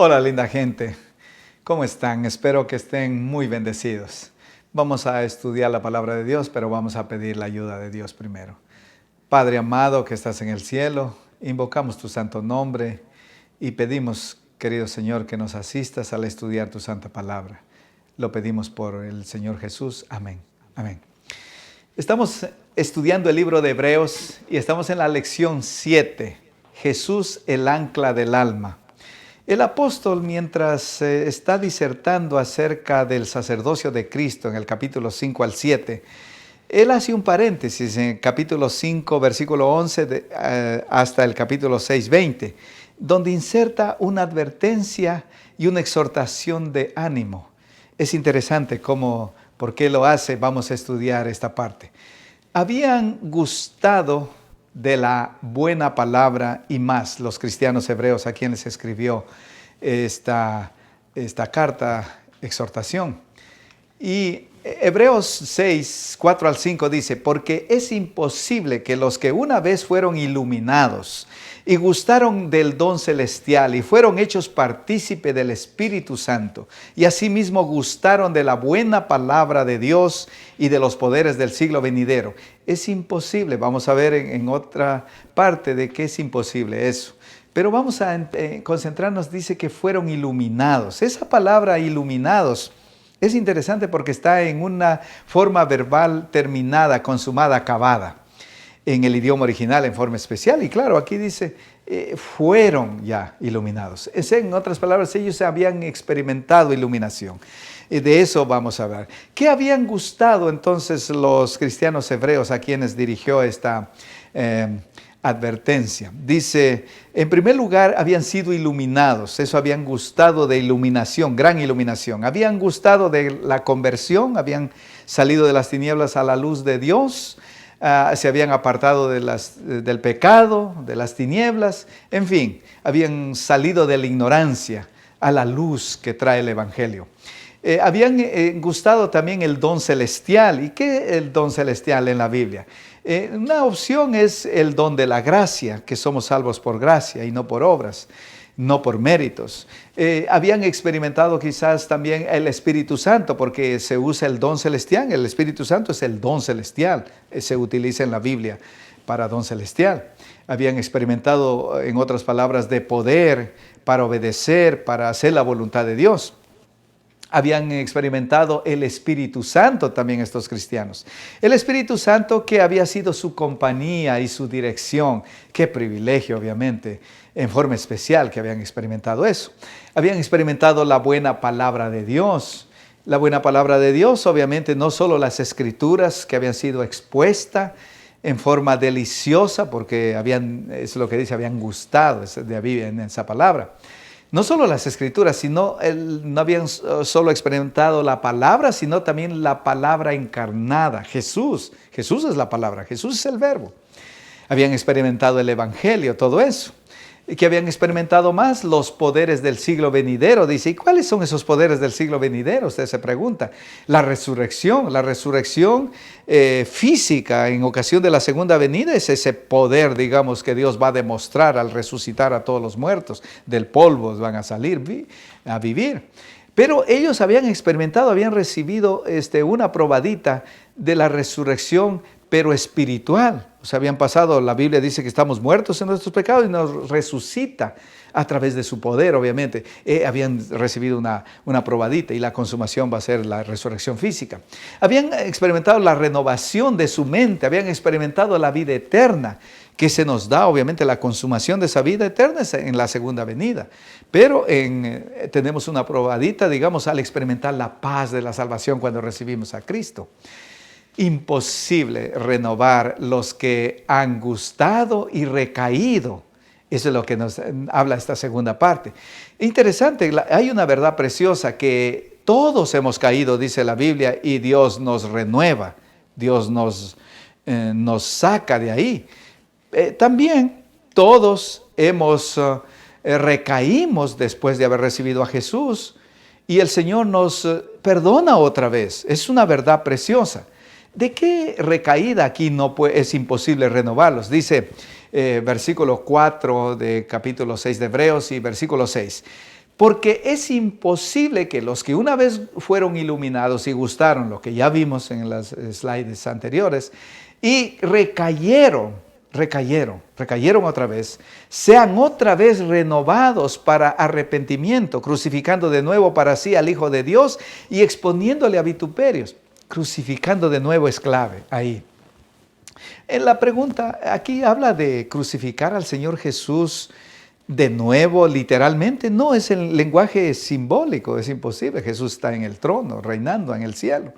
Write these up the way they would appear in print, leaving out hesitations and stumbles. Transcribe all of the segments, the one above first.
Hola linda gente, ¿cómo están? Espero que estén muy bendecidos. Vamos a estudiar la palabra de Dios, pero vamos a pedir la ayuda de Dios primero. Padre amado que estás en el cielo, invocamos tu santo nombre y pedimos, querido Señor, que nos asistas al estudiar tu santa palabra. Lo pedimos por el Señor Jesús. Amén. Amén. Estamos estudiando el libro de Hebreos y estamos en la lección 7, Jesús el ancla del alma. El apóstol, mientras está disertando acerca del sacerdocio de Cristo en el capítulo 5 al 7, él hace un paréntesis en el capítulo 5, versículo 11 hasta el capítulo 6, 20, donde inserta una advertencia y una exhortación de ánimo. Es interesante por qué lo hace. Vamos a estudiar esta parte. Habían gustado de la buena palabra y más los cristianos hebreos a quienes escribió esta carta, exhortación. Y Hebreos 6, 4 al 5 dice: porque es imposible que los que una vez fueron iluminados y gustaron del don celestial y fueron hechos partícipe del Espíritu Santo y asimismo gustaron de la buena palabra de Dios y de los poderes del siglo venidero. Es imposible. Vamos a ver en otra parte de qué es imposible eso. Pero vamos a concentrarnos. Dice que fueron iluminados. Esa palabra iluminados es interesante porque está en una forma verbal terminada, consumada, acabada. En el idioma original en forma especial. Y claro, aquí dice, fueron ya iluminados. En otras palabras, ellos habían experimentado iluminación. De eso vamos a ver. ¿Qué habían gustado entonces los cristianos hebreos a quienes dirigió esta advertencia? Dice, en primer lugar, habían sido iluminados. Eso, habían gustado de iluminación, gran iluminación. Habían gustado de la conversión, habían salido de las tinieblas a la luz de Dios. Se habían apartado del pecado, de las tinieblas, en fin, habían salido de la ignorancia a la luz que trae el Evangelio. Habían gustado también el don celestial. ¿Y qué es el don celestial en la Biblia? Una opción es el don de la gracia, que somos salvos por gracia y no por obras, no por méritos. Habían experimentado quizás también el Espíritu Santo, porque se usa el don celestial. El Espíritu Santo es el don celestial, se utiliza en la Biblia para don celestial. Habían experimentado, en otras palabras, de poder para obedecer, para hacer la voluntad de Dios. Habían experimentado el Espíritu Santo también estos cristianos. El Espíritu Santo que había sido su compañía y su dirección. Qué privilegio, obviamente, en forma especial que habían experimentado eso. Habían experimentado la buena palabra de Dios. La buena palabra de Dios, obviamente, no solo las Escrituras que habían sido expuestas en forma deliciosa, porque es lo que dice, habían gustado en esa palabra. No solo las Escrituras, sino no habían solo experimentado la palabra, sino también la palabra encarnada, Jesús. Jesús es la palabra, Jesús es el verbo. Habían experimentado el Evangelio, todo eso. Que habían experimentado más los poderes del siglo venidero. Dice, ¿y cuáles son esos poderes del siglo venidero? Usted se pregunta. La resurrección física en ocasión de la segunda venida es ese poder, digamos, que Dios va a demostrar al resucitar a todos los muertos. Del polvo van a salir a vivir. Pero ellos habían experimentado, habían recibido una probadita de la resurrección, pero espiritual. O sea, habían pasado, la Biblia dice que estamos muertos en nuestros pecados y nos resucita a través de su poder, obviamente. Habían recibido una probadita y la consumación va a ser la resurrección física. Habían experimentado la renovación de su mente, habían experimentado la vida eterna, que se nos da, obviamente, la consumación de esa vida eterna en la segunda venida. Pero tenemos una probadita, digamos, al experimentar la paz de la salvación cuando recibimos a Cristo. Imposible renovar los que han gustado y recaído. Eso es lo que nos habla esta segunda parte. Interesante, hay una verdad preciosa que todos hemos caído, dice la Biblia, y Dios nos renueva, Dios nos saca de ahí. También todos recaímos después de haber recibido a Jesús y el Señor nos perdona otra vez. Es una verdad preciosa. ¿De qué recaída aquí es imposible renovarlos? Dice versículo 4 de capítulo 6 de Hebreos y versículo 6. porque es imposible que los que una vez fueron iluminados y gustaron, lo que ya vimos en las slides anteriores, y recayeron otra vez, sean otra vez renovados para arrepentimiento, crucificando de nuevo para sí al Hijo de Dios y exponiéndole a vituperios. Crucificando de nuevo es clave ahí. En la pregunta, aquí habla de crucificar al Señor Jesús de nuevo, literalmente. No, es el lenguaje simbólico, es imposible. Jesús está en el trono, reinando en el cielo.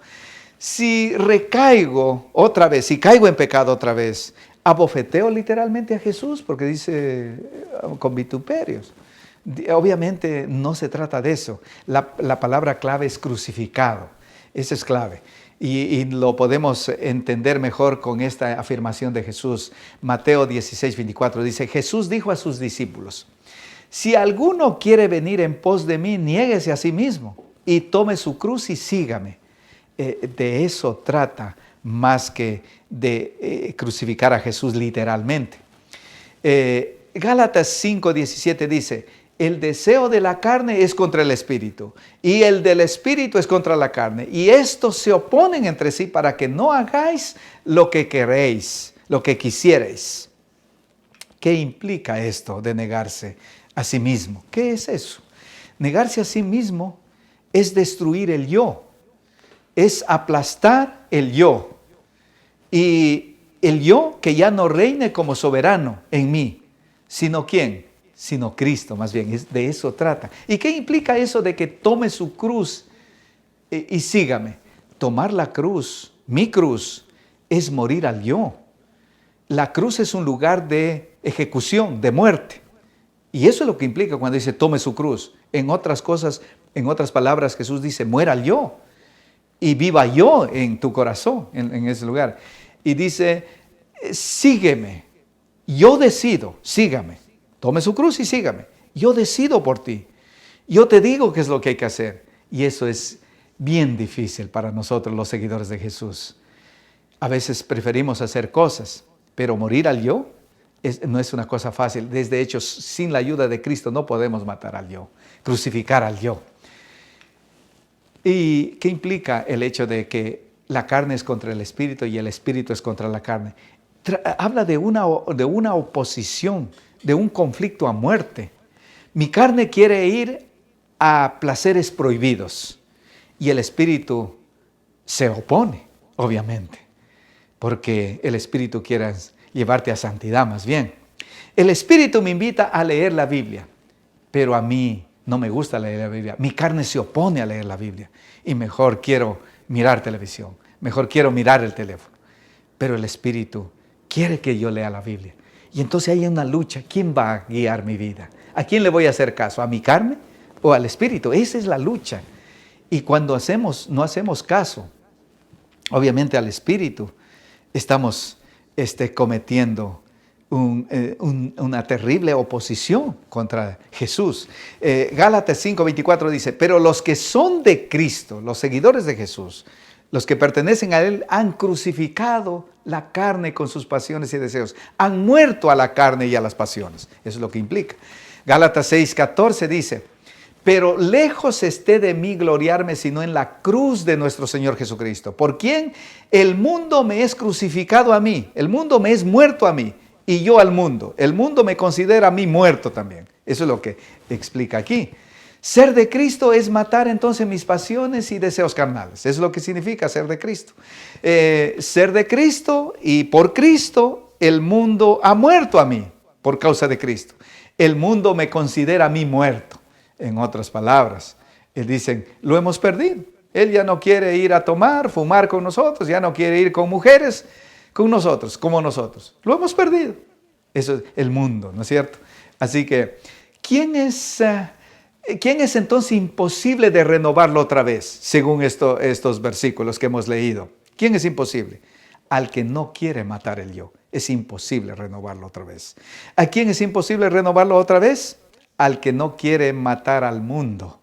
Si recaigo otra vez, si caigo en pecado otra vez, abofeteo literalmente a Jesús, porque dice con vituperios. Obviamente no se trata de eso. La palabra clave es crucificado. Esa es clave. Y lo podemos entender mejor con esta afirmación de Jesús. Mateo 16, 24 dice, Jesús dijo a sus discípulos, si alguno quiere venir en pos de mí, niéguese a sí mismo y tome su cruz y sígame. De eso trata más que de crucificar a Jesús literalmente. Gálatas 5, 17 dice, el deseo de la carne es contra el espíritu y el del espíritu es contra la carne. Y estos se oponen entre sí para que no hagáis lo que queréis, lo que quisierais. ¿Qué implica esto de negarse a sí mismo? ¿Qué es eso? Negarse a sí mismo es destruir el yo, es aplastar el yo. Y el yo que ya no reine como soberano en mí, sino ¿quién? Sino Cristo, más bien, de eso trata. ¿Y qué implica eso de que tome su cruz y sígame? Tomar la cruz, mi cruz, es morir al yo. La cruz es un lugar de ejecución, de muerte. Y eso es lo que implica cuando dice tome su cruz. En otras cosas, en otras palabras, Jesús dice muera al yo y viva yo en tu corazón, en ese lugar. Y dice, sígueme, yo decido, sígame. Tome su cruz y sígame. Yo decido por ti. Yo te digo qué es lo que hay que hacer. Y eso es bien difícil para nosotros, los seguidores de Jesús. A veces preferimos hacer cosas, pero morir al yo no es una cosa fácil. Desde hecho, sin la ayuda de Cristo no podemos matar al yo, crucificar al yo. ¿Y qué implica el hecho de que la carne es contra el espíritu y el espíritu es contra la carne? Habla de una oposición, de un conflicto a muerte. Mi carne quiere ir a placeres prohibidos y el espíritu se opone, obviamente, porque el espíritu quiere llevarte a santidad más bien. El espíritu me invita a leer la Biblia, pero a mí no me gusta leer la Biblia. Mi carne se opone a leer la Biblia y mejor quiero mirar televisión, mejor quiero mirar el teléfono, pero el espíritu quiere que yo lea la Biblia. Y entonces hay una lucha. ¿Quién va a guiar mi vida? ¿A quién le voy a hacer caso? ¿A mi carne o al espíritu? Esa es la lucha. Y cuando no hacemos caso, obviamente al espíritu, estamos cometiendo una terrible oposición contra Jesús. Gálatas 5:24 dice, pero los que son de Cristo, los seguidores de Jesús, los que pertenecen a Él, han crucificado la carne con sus pasiones y deseos. Han muerto a la carne y a las pasiones. Eso es lo que implica. Gálatas 6:14 dice, pero lejos esté de mí gloriarme, sino en la cruz de nuestro Señor Jesucristo. ¿Por quién? El mundo me es crucificado a mí. El mundo me es muerto a mí. Y yo al mundo. El mundo me considera a mí muerto también. Eso es lo que explica aquí. Ser de Cristo es matar entonces mis pasiones y deseos carnales. Eso es lo que significa ser de Cristo. Ser de Cristo y por Cristo el mundo ha muerto a mí por causa de Cristo. El mundo me considera a mí muerto. En otras palabras, dicen, lo hemos perdido. Él ya no quiere ir a tomar, fumar con nosotros, ya no quiere ir con mujeres con nosotros, como nosotros. Lo hemos perdido. Eso es el mundo, ¿no es cierto? Así que, ¿quién es entonces imposible de renovarlo otra vez, según estos versículos que hemos leído? ¿Quién es imposible? Al que no quiere matar el yo. Es imposible renovarlo otra vez. ¿A quién es imposible renovarlo otra vez? Al que no quiere matar al mundo.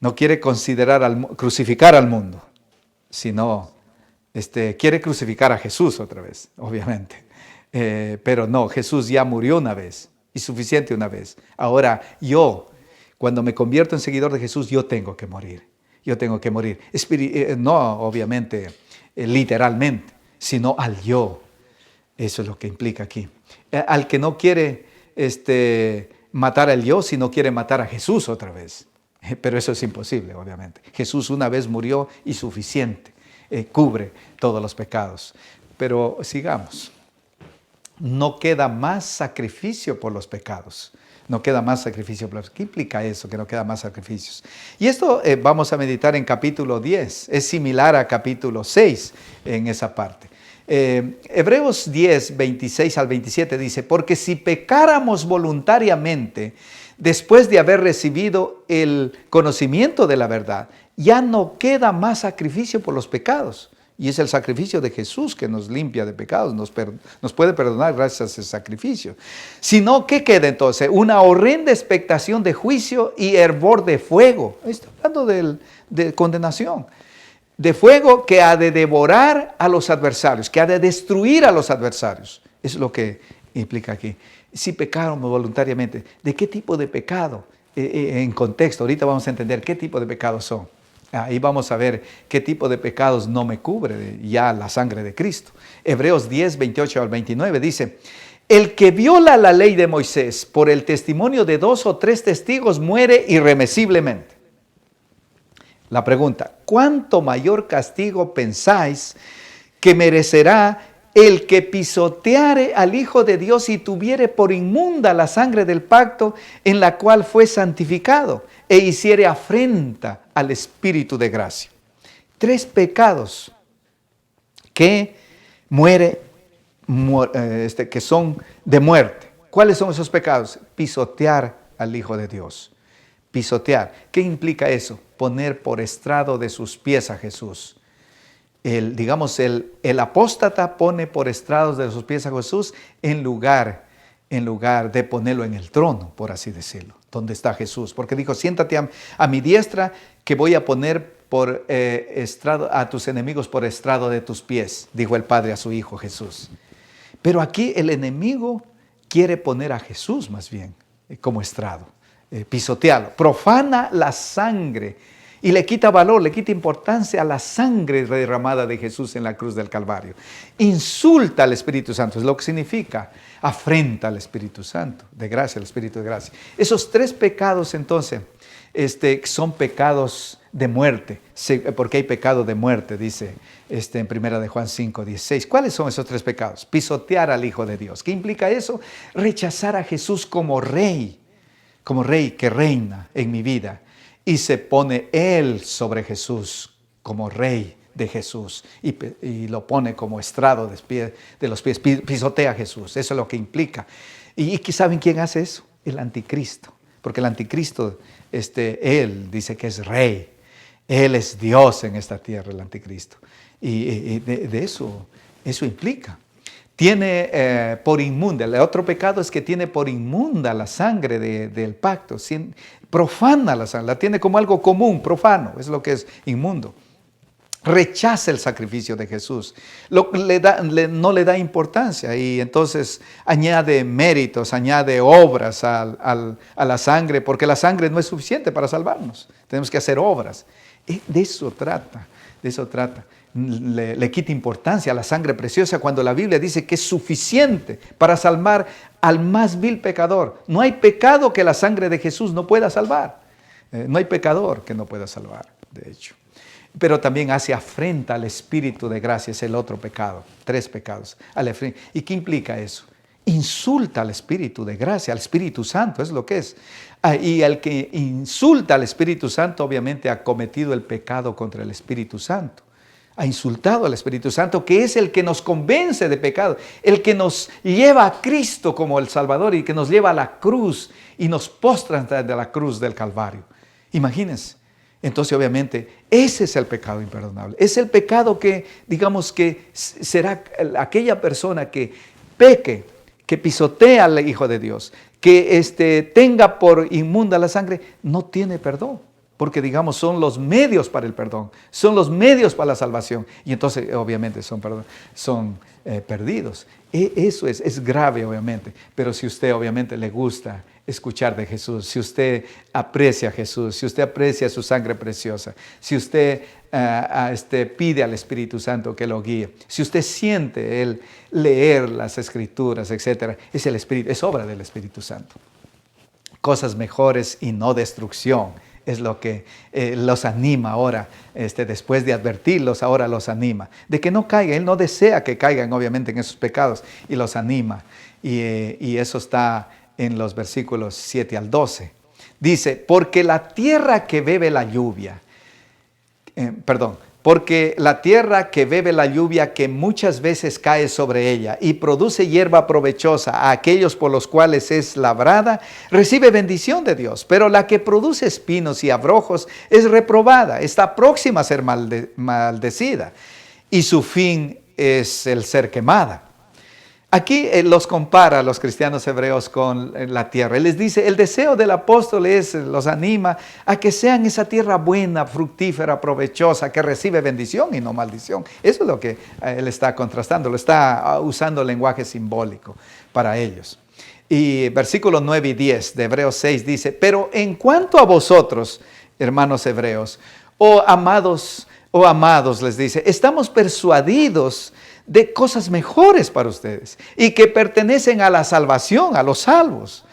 No quiere crucificar al mundo, sino quiere crucificar a Jesús otra vez, obviamente. Pero no, Jesús ya murió una vez y suficiente una vez. Ahora yo, Cuando me convierto en seguidor de Jesús, yo tengo que morir. Yo tengo que morir. No, obviamente, literalmente, sino al yo. Eso es lo que implica aquí. Al que no quiere matar al yo, sino quiere matar a Jesús otra vez. Pero eso es imposible, obviamente. Jesús una vez murió y suficiente. Cubre todos los pecados. Pero sigamos. No queda más sacrificio por los pecados. No queda más sacrificio. ¿Qué implica eso, que no queda más sacrificios? Y esto vamos a meditar en capítulo 10. Es similar a capítulo 6 en esa parte. Hebreos 10, 26 al 27 dice, porque si pecáramos voluntariamente, después de haber recibido el conocimiento de la verdad, ya no queda más sacrificio por los pecados. Y es el sacrificio de Jesús que nos limpia de pecados, nos puede perdonar gracias a ese sacrificio. Sino, ¿qué queda entonces? Una horrenda expectación de juicio y hervor de fuego. Está hablando de condenación. De fuego que ha de devorar a los adversarios, que ha de destruir a los adversarios. Eso es lo que implica aquí. Si pecaron voluntariamente, ¿de qué tipo de pecado? En contexto, ahorita vamos a entender qué tipo de pecados son. Ahí vamos a ver qué tipo de pecados no me cubre ya la sangre de Cristo. Hebreos 10, 28 al 29 dice, el que viola la ley de Moisés por el testimonio de 2 o 3 testigos muere irremisiblemente. La pregunta, ¿cuánto mayor castigo pensáis que merecerá el que pisoteare al Hijo de Dios y tuviere por inmunda la sangre del pacto en la cual fue santificado e hiciere afrenta al Espíritu de gracia? 3 pecados que que son de muerte. ¿Cuáles son esos pecados? Pisotear al Hijo de Dios. Pisotear. ¿Qué implica eso? Poner por estrado de sus pies a Jesús. El apóstata pone por estrados de sus pies a Jesús en lugar de ponerlo en el trono, por así decirlo, donde está Jesús. Porque dijo, siéntate a mi diestra, que voy a poner por estrado a tus enemigos por estrado de tus pies, dijo el Padre a su Hijo Jesús. Pero aquí el enemigo quiere poner a Jesús más bien como estrado, pisotearlo, profana la sangre y le quita valor, le quita importancia a la sangre derramada de Jesús en la cruz del Calvario. Insulta al Espíritu Santo, es lo que significa, afrenta al Espíritu Santo, de gracia, al Espíritu de gracia. Esos 3 pecados entonces son pecados de muerte, porque hay pecado de muerte, dice en 1 de Juan 5, 16. ¿Cuáles son esos 3 pecados? Pisotear al Hijo de Dios. ¿Qué implica eso? Rechazar a Jesús como rey que reina en mi vida. Y se pone Él sobre Jesús como rey de Jesús y lo pone como estrado de los pies, pisotea a Jesús. Eso es lo que implica. ¿Y saben quién hace eso? El anticristo. Porque el anticristo, Él dice que es rey. Él es Dios en esta tierra, el anticristo. Y de eso implica. Tiene por inmunda, el otro pecado es que tiene por inmunda la sangre del pacto, profana la sangre, la tiene como algo común, profano, es lo que es inmundo. Rechaza el sacrificio de Jesús, no le da importancia y entonces añade méritos, añade obras a la sangre, porque la sangre no es suficiente para salvarnos, tenemos que hacer obras. De eso trata. Le quita importancia a la sangre preciosa cuando la Biblia dice que es suficiente para salvar al más vil pecador. No hay pecado que la sangre de Jesús no pueda salvar. No hay pecador que no pueda salvar, de hecho. Pero también hace afrenta al Espíritu de gracia, es el otro pecado, 3 pecados. ¿Y qué implica eso? Insulta al Espíritu de gracia, al Espíritu Santo, es lo que es. Y al que insulta al Espíritu Santo, obviamente ha cometido el pecado contra el Espíritu Santo. Ha insultado al Espíritu Santo, que es el que nos convence de pecado, el que nos lleva a Cristo como el Salvador y que nos lleva a la cruz y nos postra ante la cruz del Calvario. Imagínense. Entonces, obviamente, ese es el pecado imperdonable. Es el pecado que, digamos que será aquella persona que peque, que pisotea al Hijo de Dios, que tenga por inmunda la sangre, no tiene perdón. Porque, digamos, son los medios para el perdón, son los medios para la salvación. Y entonces, obviamente, son perdidos. Eso es grave, obviamente. Pero si usted, obviamente, le gusta escuchar de Jesús, si usted aprecia a Jesús, si usted aprecia su sangre preciosa, si usted pide al Espíritu Santo que lo guíe, si usted siente el leer las Escrituras, etc., es obra del Espíritu Santo. Cosas mejores y no destrucción es lo que los anima ahora, después de advertirlos, ahora los anima, de que no caigan. Él no desea que caigan obviamente en esos pecados y los anima. Y eso está en los versículos 7 al 12. Dice, porque la tierra que bebe la lluvia, porque la tierra que bebe la lluvia que muchas veces cae sobre ella y produce hierba provechosa a aquellos por los cuales es labrada, recibe bendición de Dios. Pero la que produce espinos y abrojos es reprobada, está próxima a ser maldecida, y su fin es el ser quemada. Aquí los compara a los cristianos hebreos con la tierra. Él les dice, el deseo del apóstol los anima a que sean esa tierra buena, fructífera, provechosa, que recibe bendición y no maldición. Eso es lo que él está contrastando, lo está usando lenguaje simbólico para ellos. Y versículos 9 y 10 de Hebreos 6 dice, pero en cuanto a vosotros, hermanos hebreos, amados les dice, estamos persuadidos de cosas mejores para ustedes y que pertenecen a la salvación, a los salvos,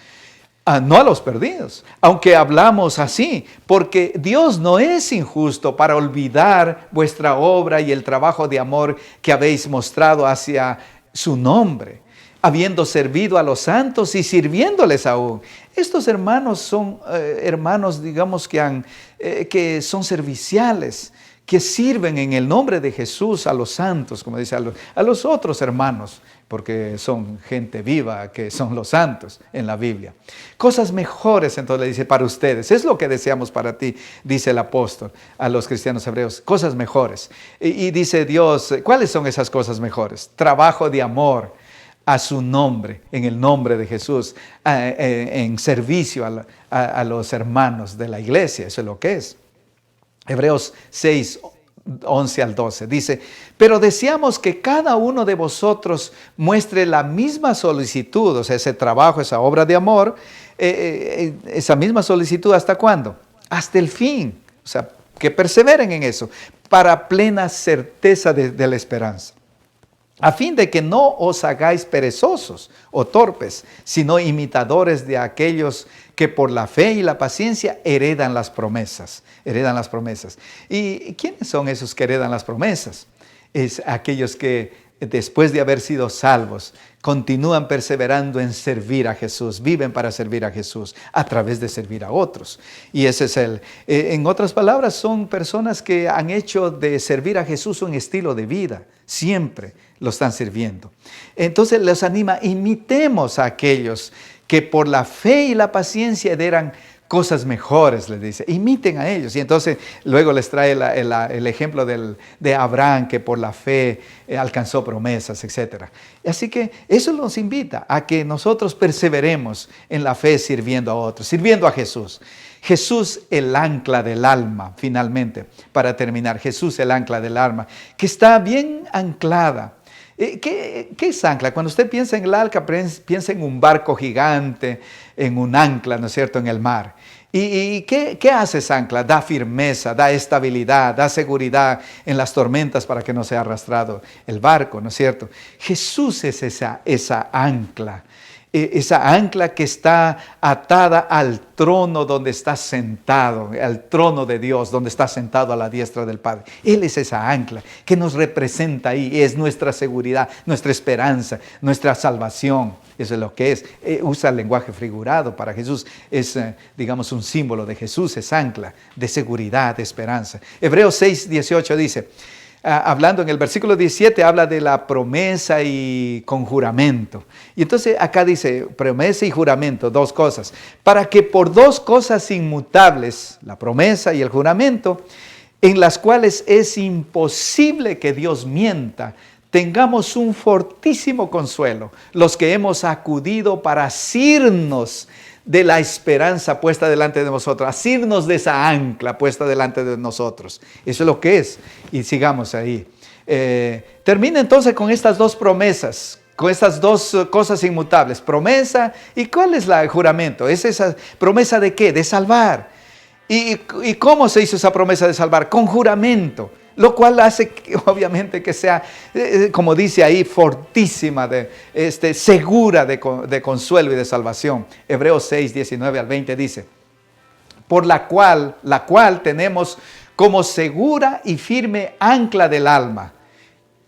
no a los perdidos. Aunque hablamos así, porque Dios no es injusto para olvidar vuestra obra y el trabajo de amor que habéis mostrado hacia su nombre, habiendo servido a los santos y sirviéndoles aún. Estos hermanos son hermanos, digamos, que son serviciales, que sirven en el nombre de Jesús a los santos, como dice, a los otros hermanos, porque son gente viva, que son los santos en la Biblia. Cosas mejores, entonces le dice, para ustedes, es lo que deseamos para ti, dice el apóstol a los cristianos hebreos, cosas mejores. Y dice Dios, ¿cuáles son esas cosas mejores? Trabajo de amor a su nombre, en el nombre de Jesús, en servicio a los hermanos de la iglesia, eso es lo que es. Hebreos 6, 11 al 12 dice, pero deseamos que cada uno de vosotros muestre la misma solicitud, o sea, ese trabajo, esa obra de amor, esa misma solicitud, ¿hasta cuándo? Hasta el fin, o sea, que perseveren en eso, para plena certeza de la esperanza, a fin de que no os hagáis perezosos o torpes, sino imitadores de aquellos que por la fe y la paciencia heredan las promesas. ¿Y quiénes son esos que heredan las promesas? Es aquellos que después de haber sido salvos, continúan perseverando en servir a Jesús, viven para servir a Jesús a través de servir a otros. Y ese es en otras palabras, son personas que han hecho de servir a Jesús un estilo de vida, siempre lo están sirviendo. Entonces les anima, imitemos a aquellos que por la fe y la paciencia heredan cosas mejores, les dice, imiten a ellos. Y entonces luego les trae el ejemplo de Abraham, que por la fe alcanzó promesas, etc. Así que eso nos invita a que nosotros perseveremos en la fe sirviendo a otros, sirviendo a Jesús. Jesús, el ancla del alma, finalmente, para terminar, Jesús, el ancla del alma, que está bien anclada. ¿Qué es ancla? Cuando usted piensa en el ancla, piensa en un barco gigante, en un ancla, ¿no es cierto?, en el mar. ¿Y qué hace esa ancla? Da firmeza, da estabilidad, da seguridad en las tormentas para que no sea arrastrado el barco, ¿no es cierto? Jesús es esa ancla. Esa ancla que está atada al trono donde está sentado, al trono de Dios, donde está sentado a la diestra del Padre. Él es esa ancla que nos representa ahí, es nuestra seguridad, nuestra esperanza, nuestra salvación. Eso es lo que es. Usa el lenguaje figurado para Jesús. Es, digamos, un símbolo de Jesús, es ancla de seguridad, de esperanza. Hebreos 6, 18 dice, hablando en el versículo 17, habla de la promesa y con juramento. Y entonces acá dice promesa y juramento, dos cosas. Para que por dos cosas inmutables, la promesa y el juramento, en las cuales es imposible que Dios mienta, tengamos un fortísimo consuelo, los que hemos acudido para asirnos de la esperanza puesta delante de nosotros, asirnos de esa ancla puesta delante de nosotros. Eso es lo que es. Y sigamos ahí. Termina entonces con estas dos promesas con estas dos cosas inmutables, promesa y ¿cuál es el juramento? ¿Es esa promesa de qué? De salvar. ¿Y cómo se hizo esa promesa de salvar? Con juramento, lo cual hace obviamente que sea, como dice ahí, fortísima, segura de consuelo y de salvación. Hebreos 6, 19 al 20 dice, por la cual tenemos como segura y firme ancla del alma.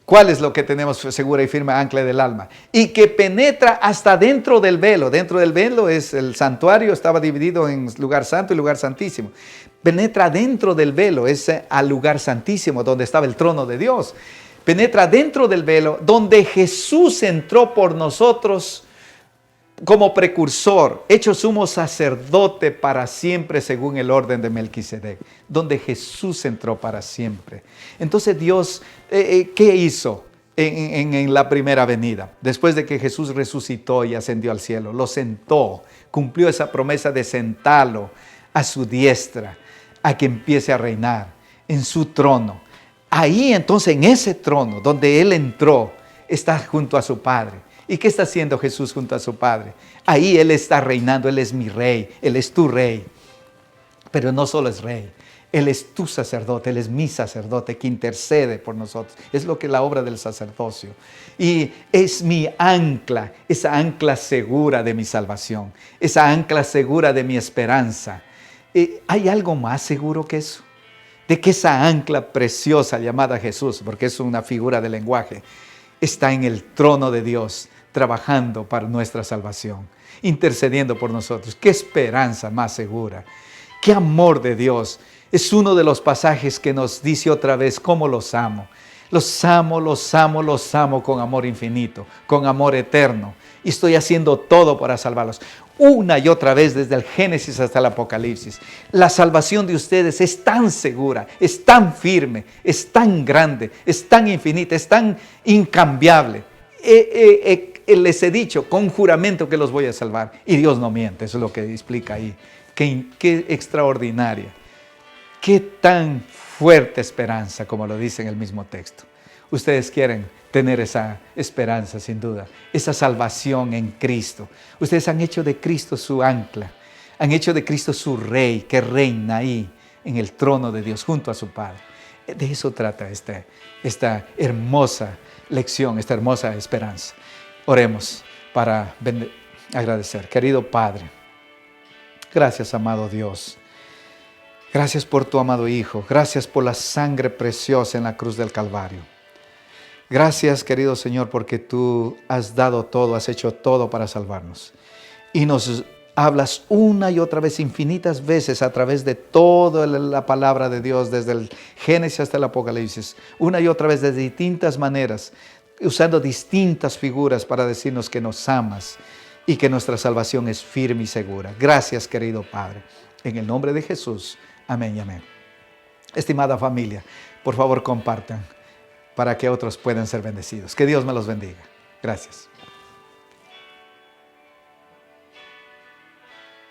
¿Cuál es lo que tenemos segura y firme ancla del alma? Y que penetra hasta dentro del velo. Dentro del velo es el santuario, estaba dividido en lugar santo y lugar santísimo. Penetra dentro del velo, es al lugar santísimo, donde estaba el trono de Dios. Penetra dentro del velo, donde Jesús entró por nosotros como precursor, hecho sumo sacerdote para siempre según el orden de Melquisedec, donde Jesús entró para siempre. Entonces Dios, ¿qué hizo en la primera venida? Después de que Jesús resucitó y ascendió al cielo, lo sentó, cumplió esa promesa de sentarlo a su diestra, a que empiece a reinar en su trono. Ahí entonces, en ese trono donde Él entró, está junto a su Padre. ¿Y qué está haciendo Jesús junto a su Padre? Ahí Él está reinando, Él es mi rey, Él es tu rey. Pero no solo es rey, Él es tu sacerdote, Él es mi sacerdote que intercede por nosotros. Es lo que es la obra del sacerdocio. Y es mi ancla, esa ancla segura de mi salvación, esa ancla segura de mi esperanza. ¿Hay algo más seguro que eso? De que esa ancla preciosa llamada Jesús, porque es una figura de lenguaje, está en el trono de Dios, trabajando para nuestra salvación, intercediendo por nosotros. ¡Qué esperanza más segura! ¡Qué amor de Dios! Es uno de los pasajes que nos dice otra vez cómo los amo. Los amo, los amo, los amo con amor infinito, con amor eterno. Y estoy haciendo todo para salvarlos. Una y otra vez desde el Génesis hasta el Apocalipsis. La salvación de ustedes es tan segura, es tan firme, es tan grande, es tan infinita, es tan incambiable. Les he dicho con juramento que los voy a salvar. Y Dios no miente, eso es lo que explica ahí. Qué extraordinaria. Qué tan fuerte esperanza, como lo dice en el mismo texto. Ustedes quieren tener esa esperanza, sin duda, esa salvación en Cristo. Ustedes han hecho de Cristo su ancla, han hecho de Cristo su rey, que reina ahí en el trono de Dios junto a su Padre. De eso trata esta hermosa lección, esta hermosa esperanza. Oremos para agradecer. Querido Padre, gracias, amado Dios. Gracias por tu amado Hijo. Gracias por la sangre preciosa en la cruz del Calvario. Gracias, querido Señor, porque tú has dado todo, has hecho todo para salvarnos. Y nos hablas una y otra vez, infinitas veces, a través de toda la palabra de Dios, desde el Génesis hasta el Apocalipsis, una y otra vez de distintas maneras, usando distintas figuras para decirnos que nos amas y que nuestra salvación es firme y segura. Gracias, querido Padre. En el nombre de Jesús. Amén y amén. Estimada familia, por favor compartan para que otros puedan ser bendecidos. Que Dios me los bendiga. Gracias.